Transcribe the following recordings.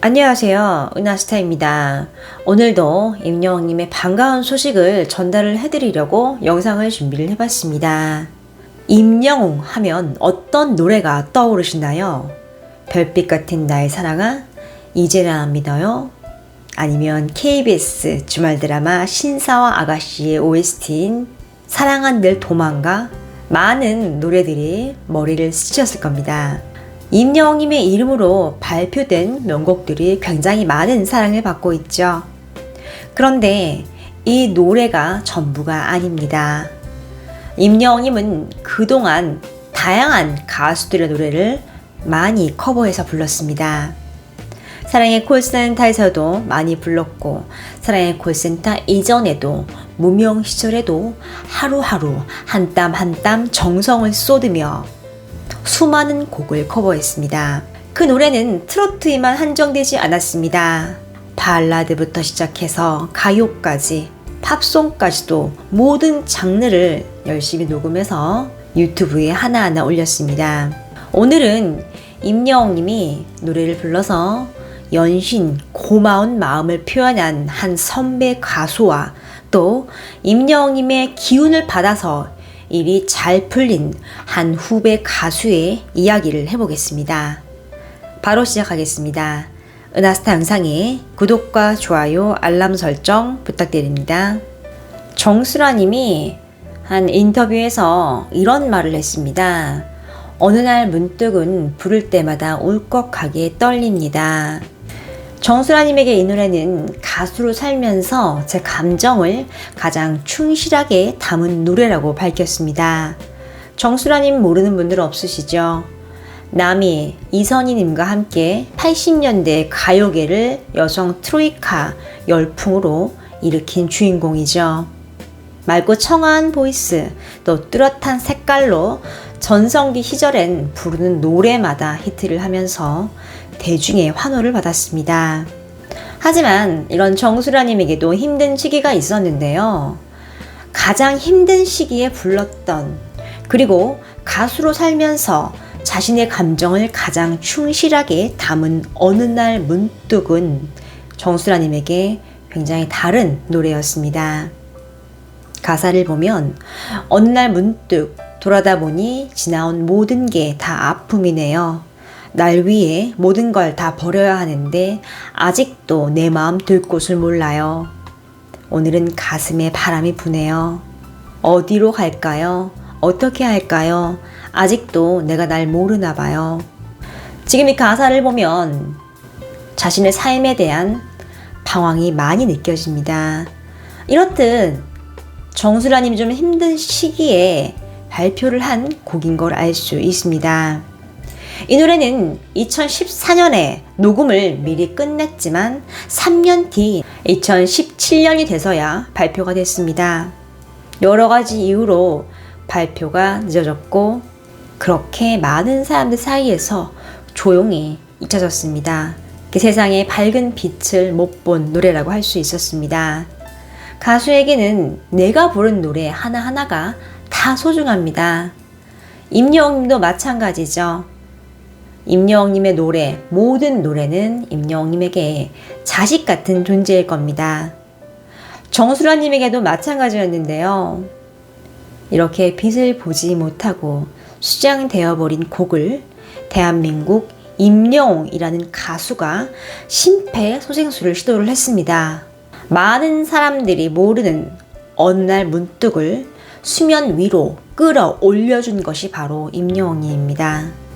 안녕하세요. 은하스타입니다. 오늘도 임영웅님의 반가운 소식을 전달을 해드리려고 영상을 준비를 해봤습니다. 임영웅 하면 어떤 노래가 떠오르시나요? 별빛 같은 나의 사랑아, 이제는 안 믿어요? 아니면 KBS 주말 드라마 신사와 아가씨의 OST인 사랑은 늘 도망가? 많은 노래들이 머리를 스치셨을 겁니다. 임영웅님의 이름으로 발표된 명곡들이 굉장히 많은 사랑을 받고 있죠. 그런데 이 노래가 전부가 아닙니다. 임영웅님은 그동안 다양한 가수들의 노래를 많이 커버해서 불렀습니다. 사랑의 콜센터에서도 많이 불렀고, 사랑의 콜센터 이전에도 무명 시절에도 하루하루 한 땀 한 땀 정성을 쏟으며 수많은 곡을 커버했습니다. 그 노래는 트로트에만 한정되지 않았습니다. 발라드부터 시작해서 가요까지, 팝송까지도 모든 장르를 열심히 녹음해서 유튜브에 하나하나 올렸습니다. 오늘은 임영웅님이 노래를 불러서 연신 고마운 마음을 표현한 한 선배 가수와 또 임영웅님의 기운을 받아서 일이 잘 풀린 한 후배 가수의 이야기를 해보겠습니다. 바로 시작하겠습니다. 은하스타 영상에 구독과 좋아요, 알람 설정 부탁드립니다. 정수라님이 한 인터뷰에서 이런 말을 했습니다. 어느 날 문득은 부를 때마다 울컥하게 떨립니다. 정수라님에게 이 노래는 가수로 살면서 제 감정을 가장 충실하게 담은 노래라고 밝혔습니다. 정수라님 모르는 분들 없으시죠? 남이 이선희님과 함께 80년대 가요계를 여성 트로이카 열풍으로 일으킨 주인공이죠. 맑고 청아한 보이스, 또 뚜렷한 색깔로 전성기 시절엔 부르는 노래마다 히트를 하면서 대중의 환호를 받았습니다. 하지만 이런 정수라님에게도 힘든 시기가 있었는데요. 가장 힘든 시기에 불렀던, 그리고 가수로 살면서 자신의 감정을 가장 충실하게 담은 어느 날 문득은 정수라님에게 굉장히 다른 노래였습니다. 가사를 보면 어느 날 문득 돌아다 보니 지나온 모든 게 다 아픔이네요. 날 위해 모든 걸 다 버려야 하는데 아직도 내 마음 들 곳을 몰라요. 오늘은 가슴에 바람이 부네요. 어디로 갈까요? 어떻게 할까요? 아직도 내가 날 모르나 봐요. 지금 이 가사를 보면 자신의 삶에 대한 방황이 많이 느껴집니다. 이렇듯 정수라님이 좀 힘든 시기에 발표를 한 곡인 걸 알 수 있습니다. 이 노래는 2014년에 녹음을 미리 끝냈지만 3년 뒤 2017년이 돼서야 발표가 됐습니다. 여러 가지 이유로 발표가 늦어졌고 그렇게 많은 사람들 사이에서 조용히 잊혀졌습니다. 그 세상에 밝은 빛을 못 본 노래라고 할 수 있었습니다. 가수에게는 내가 부른 노래 하나하나가 다 소중합니다. 임영웅님도 마찬가지죠. 임영웅님의 노래, 모든 노래는 임영웅님에게 자식 같은 존재일 겁니다. 정수라님에게도 마찬가지였는데요. 이렇게 빛을 보지 못하고 수장되어버린 곡을 대한민국 임영웅이라는 가수가 심폐소생술을 시도를 했습니다. 많은 사람들이 모르는 어느 날 문득을 수면 위로 끌어올려준 것이 바로 임영웅입니다.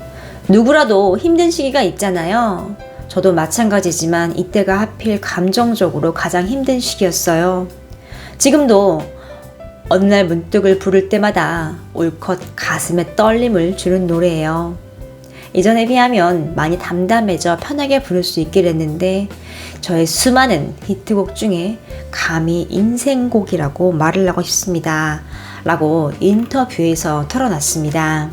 누구라도 힘든 시기가 있잖아요. 저도 마찬가지지만 이때가 하필 감정적으로 가장 힘든 시기였어요. 지금도 어느 날 문득을 부를 때마다 울컥 가슴에 떨림을 주는 노래예요. 이전에 비하면 많이 담담해져 편하게 부를 수 있게 됐는데 저의 수많은 히트곡 중에 감히 인생곡이라고 말을 하고 싶습니다. 라고 인터뷰에서 털어놨습니다.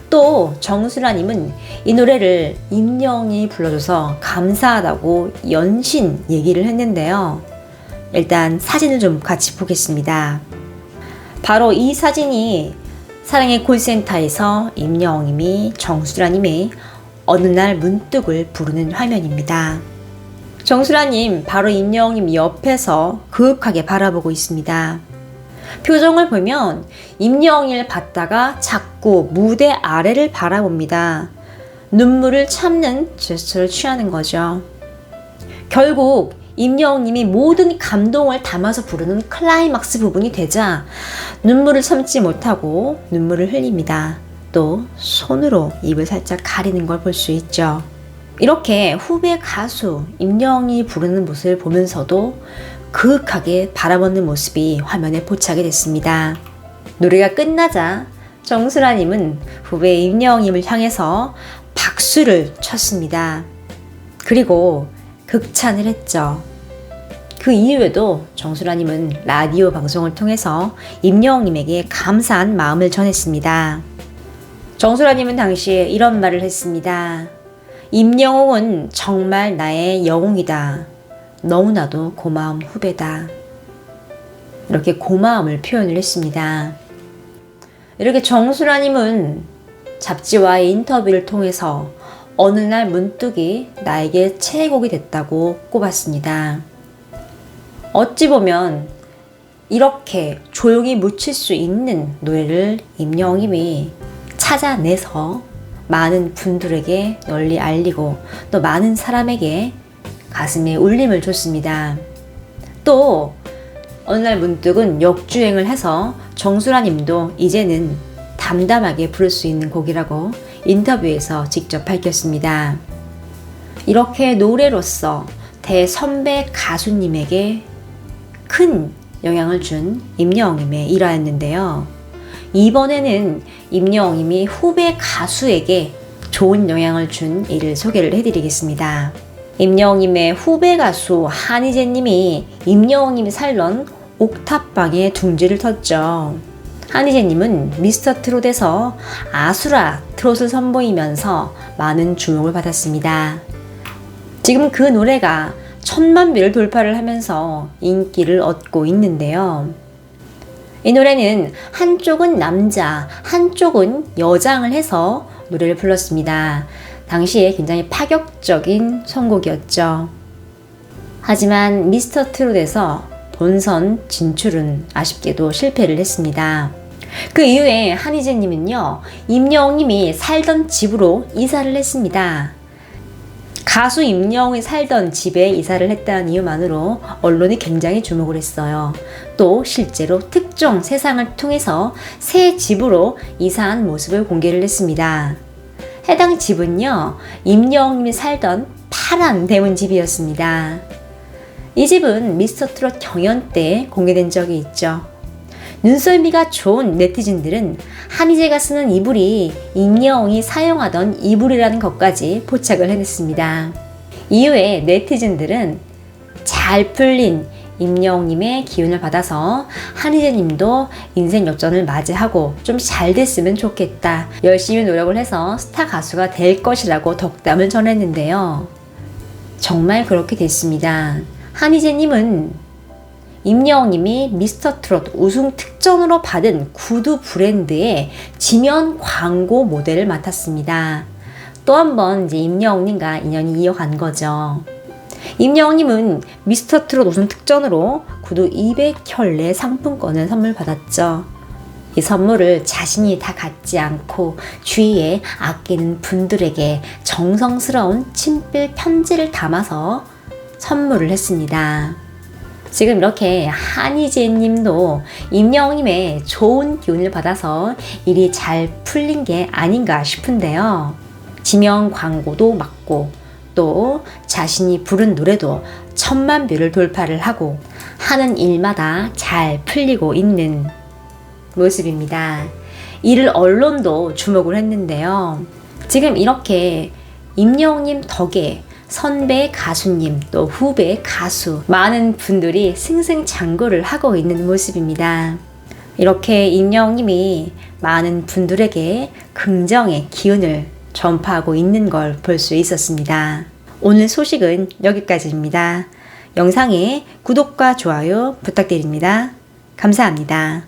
또 정수라님은 이 노래를 임영웅이 불러줘서 감사하다고 연신 얘기를 했는데요. 일단 사진을 좀 같이 보겠습니다. 바로 이 사진이 사랑의 콜센터에서 임영웅님이 정수라님의 어느 날 문득을 부르는 화면입니다. 정수라님 바로 임영웅님 옆에서 그윽하게 바라보고 있습니다. 표정을 보면 임영웅을 봤다가 자꾸 무대 아래를 바라봅니다. 눈물을 참는 제스처를 취하는 거죠. 결국 임영웅님이 모든 감동을 담아서 부르는 클라이막스 부분이 되자 눈물을 참지 못하고 눈물을 흘립니다. 또 손으로 입을 살짝 가리는 걸 볼 수 있죠. 이렇게 후배 가수 임영웅이 부르는 모습을 보면서도 그윽하게 바라보는 모습이 화면에 포착이 됐습니다. 노래가 끝나자 정수라님은 후배 임영웅님을 향해서 박수를 쳤습니다. 그리고 극찬을 했죠. 그 이후에도 정수라님은 라디오 방송을 통해서 임영웅님에게 감사한 마음을 전했습니다. 정수라님은 당시에 이런 말을 했습니다. 임영웅은 정말 나의 영웅이다. 너무나도 고마운 후배다. 이렇게 고마움을 표현을 했습니다. 이렇게 정수라님은 잡지와의 인터뷰를 통해서 어느 날 문득이 나에게 최애곡이 됐다고 꼽았습니다. 어찌 보면 이렇게 조용히 묻힐 수 있는 노래를 임영웅님이 찾아내서 많은 분들에게 널리 알리고 또 많은 사람에게 가슴에 울림을 줬습니다. 또 어느 날 문득은 역주행을 해서 정수라님도 이제는 담담하게 부를 수 있는 곡이라고 인터뷰에서 직접 밝혔습니다. 이렇게 노래로서 대선배 가수님에게 큰 영향을 준 임영웅님의 일화였는데요. 이번에는 임영웅님이 후배 가수에게 좋은 영향을 준 일을 소개를 해드리겠습니다. 임영웅님의 후배 가수 한희재님이 임영웅님이 살던 옥탑방에 둥지를 텄죠. 한희재님은 미스터트롯에서 아수라 트롯을 선보이면서 많은 주목을 받았습니다. 지금 그 노래가 1000만 뷰를 돌파를 하면서 인기를 얻고 있는데요. 이 노래는 한쪽은 남자, 한쪽은 여장을 해서 노래를 불렀습니다. 당시에 굉장히 파격적인 선곡이었죠. 하지만 미스터트롯에서 본선 진출은 아쉽게도 실패를 했습니다. 그 이후에 한희재님은요, 임영웅님이 살던 집으로 이사를 했습니다. 가수 임영웅이 살던 집에 이사를 했다는 이유만으로 언론이 굉장히 주목을 했어요. 또 실제로 특종 세상을 통해서 새 집으로 이사한 모습을 공개를 했습니다. 해당 집은요, 임영웅님이 살던 파란 대문집이었습니다. 이 집은 미스터트롯 경연 때 공개된 적이 있죠. 눈썰미가 좋은 네티즌들은 한희재가 쓰는 이불이 임영웅이 사용하던 이불이라는 것까지 포착을 해냈습니다. 이후에 네티즌들은 잘 풀린 임영웅님의 기운을 받아서 한희재님도 인생 역전을 맞이하고 좀 잘 됐으면 좋겠다. 열심히 노력을 해서 스타 가수가 될 것이라고 덕담을 전했는데요. 정말 그렇게 됐습니다. 한희재님은 임영웅님이 미스터트롯 우승 특전으로 받은 구두 브랜드의 지면 광고 모델을 맡았습니다. 또 한 번 이제 임영웅님과 인연이 이어간 거죠. 임영웅님은 미스터트롯 우승 특전으로 구두 200켤레 상품권을 선물 받았죠. 이 선물을 자신이 다 갖지 않고 주위에 아끼는 분들에게 정성스러운 친필 편지를 담아서 선물을 했습니다. 지금 이렇게 한희재 님도 임영웅님의 좋은 기운을 받아서 일이 잘 풀린 게 아닌가 싶은데요. 지명 광고도 맞고 또 자신이 부른 노래도 1000만 뷰를 돌파를 하고 하는 일마다 잘 풀리고 있는 모습입니다. 이를 언론도 주목을 했는데요. 지금 이렇게 임영웅님 덕에 선배 가수님 또 후배 가수 많은 분들이 승승장구를 하고 있는 모습입니다. 이렇게 임영웅님이 많은 분들에게 긍정의 기운을 전파하고 있는 걸 볼 수 있었습니다. 오늘 소식은 여기까지입니다. 영상에 구독과 좋아요 부탁드립니다. 감사합니다.